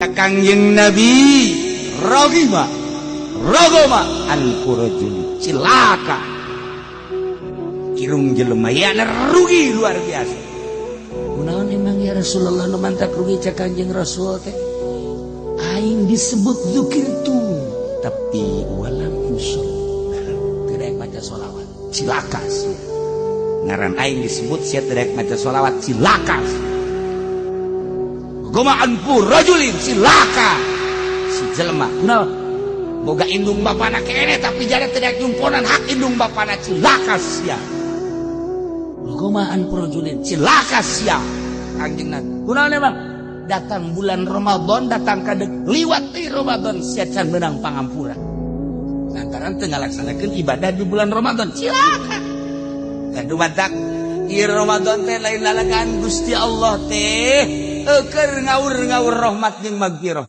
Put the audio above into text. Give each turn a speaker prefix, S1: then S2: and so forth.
S1: Kangjeng Nabi rogima an kurajul cilaka kirung jelema ya rugi luar biasa.
S2: Kunaon emang ya Rasulullah nu mantak rugi cak Kangjeng Rasul teh? Aing disebut dzikirtu tapi walam usul. Tidak baca sholawat cilakas.
S1: Ngaran aing disebut sia tidak maca sholawat cilakas. Gomaan pu rajulin silaka si jelema kunaon boga indung bapana kene tapi jare tidak nyumponan hak indung bapana cilaka sia.
S2: Gomaan pu rajulin
S1: cilaka sia Kangjeng Nabi.
S2: kunaon emang datang bulan Ramadan datang kadek liwat ti Ramadan sia can meunang pangampura
S1: lantaran teu ngalaksanakeun ibadah di bulan Ramadan cilaka. Kadu matak ieu Ramadan teh lain lalagan Gusti Allah teh keur ngawur-ngawur rahmat jeung magfirah.